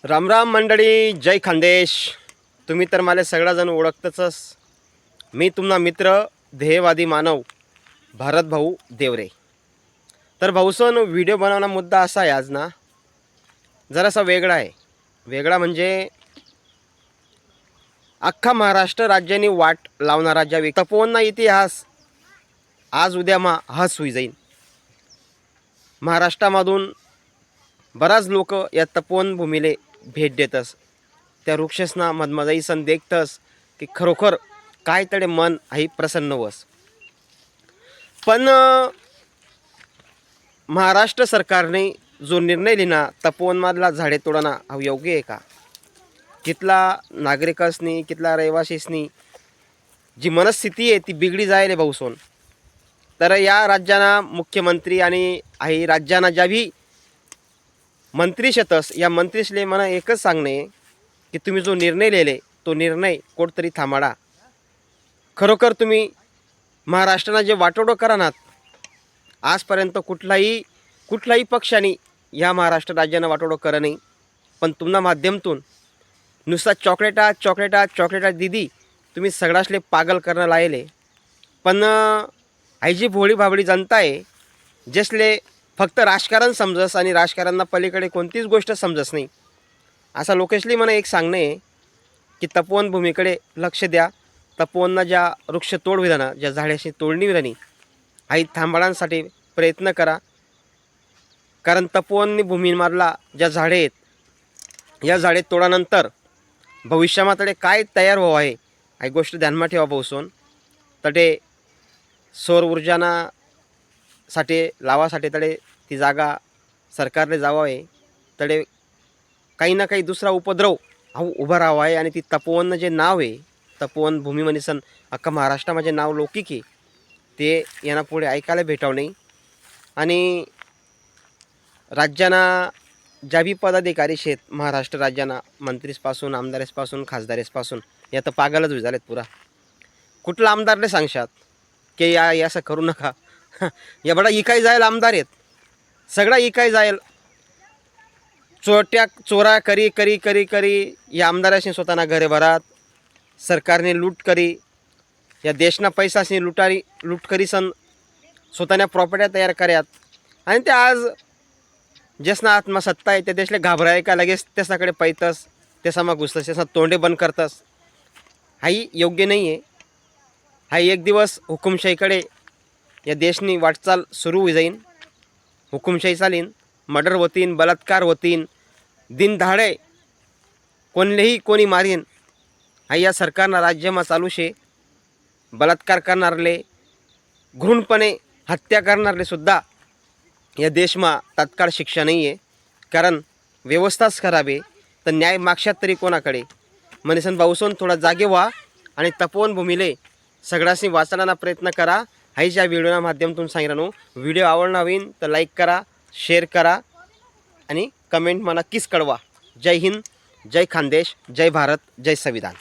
राम राम मंडळी, जय खानदेश. तुम्ही तर मला सगळाजण ओळखतच. मी तुमचा मित्र ध्येयवादी मानव भारत भाऊ देवरे. तर भाऊसन व्हिडिओ बनवण्याचा मुद्दा असा आहे आज ना, जरासा वेगळा आहे. वेगळा म्हणजे अख्खा महाराष्ट्र राज्याने वाट लावणारा ज्या तपोवनना इतिहास आज उद्या हस होई जाईल. महाराष्ट्रामधून बराच लोक या तपोवन भूमीले भेट देतस. त्या वृक्षसना मधमजाई सण देखतस की खरोखर काय तडे मन आहे प्रसन्न वस. पण महाराष्ट्र सरकारने जो निर्णय लिहिला तपोवनमधला झाडे तोडणं हा योग्य आहे का? कितला नागरिकांनी कितला रहिवासींनी जी मनस्थिती आहे ती बिघडी जायले भाऊसोन. तर या राज्याना मुख्यमंत्री आणि आहे राज्याना ज्या भी मंत्री शेतस या मंत्रीसले मला एकच सांगणे की तुम्ही जो निर्णय लिहिले तो निर्णय कोणतरी थांबाडा. खरोखर तुम्ही महाराष्ट्राला जे वाटोडं करणार आजपर्यंत कुठलाही पक्षाने या महाराष्ट्र राज्यानं वाटोडं करा नाही. पण तुमच्या माध्यमातून नुसता चॉकलेटा दिदी तुम्ही सगळ्यासले पागल करणं लायले. पण आई जी भोळी भाबडी जनता आहे जसले फक्त राजकारण समजस आणि राजकारणाला पलीकडे कोणतीच गोष्ट समजस नाही, असा लोकेशली मला एक सांगणे आहे की तपोवन भूमीकडे लक्ष द्या. तपोवनना ज्या वृक्ष तोड विधाना ज्या झाडाशी तोडणी विधानी आई थांबवण्यासाठी प्रयत्न करा. कारण तपोवन भूमीमधला ज्या झाडे आहेत या झाडे तोडानंतर भविष्यामध्ये काय तयार व्हावं आहे ही गोष्ट ध्यानात ठेवा भाऊसोन. तटे सौर ऊर्जाना साठी लावासाठी तडे ती जागा सरकारने जावं आहे. तडे काही ना काही दुसरा उपद्रव हा उभा राहावा आहे. आणि ती तपोवन जे नाव आहे तपोवन भूमी मनीसन अख्खा महाराष्ट्रामध्ये नाव लौकिक आहे ते यांना पुढे ऐकायला भेटावं नाही. आणि राज्याना ज्या बी पदाधिकारी शेत महाराष्ट्र राज्याना मंत्रीपासून आमदारेसपासून खासदारेसपासून या तर पागलच होई झालेत पुरा. कुठला आमदारले सांगशात की या असं करू नका. या बडा इकाई जाईल आमदार आहेत सगळा इकाई जाईल. चोरा करी करी करी करी या आमदाराशी स्वतःना घरे भरात सरकारने लूट करी या देशना पैसाशी लूट करी सन स्वतःना प्रॉपर्ट्या तयार कर्यात. आणि ते आज ज्यासना आत्मसत्ता आहे त्या देशले घाबराय का लगेच त्याच्याकडे पैतस त्याचा घुसतस त्याचा तोंडे बंद करतस. हाही योग्य नाही आहे. हा एक दिवस हुकुमशाहीकडे या देशनी वाटचाल सुरू होई जाईन. हुकुमशाही चालीन, मर्डर होतीन, बलात्कार होतीन, दिन दहाडे कोणी मारीन. हा या सरकारना राज्यमा चालू शे. बलात्कार करणारले घृणपणे हत्या करणारले सुद्धा या देशमा तात्काळ शिक्षा नाही आहे. कारण व्यवस्थाच खराब आहे. तर न्याय मागशात तरी कोणाकडे मनीसन भाऊसोन थोडा जागे व्हा आणि तपोवन भूमीले सगळ्यांनी वाचण्याचा प्रयत्न करा. हाही ज्या व्हिडिओच्या माध्यमातून सांगितलं. व्हिडिओ आवडला होईन तर लाईक करा, शेअर करा आणि कमेंट मला नक्कीच कळवा. जय हिंद, जय खानदेश, जय भारत, जय संविधान.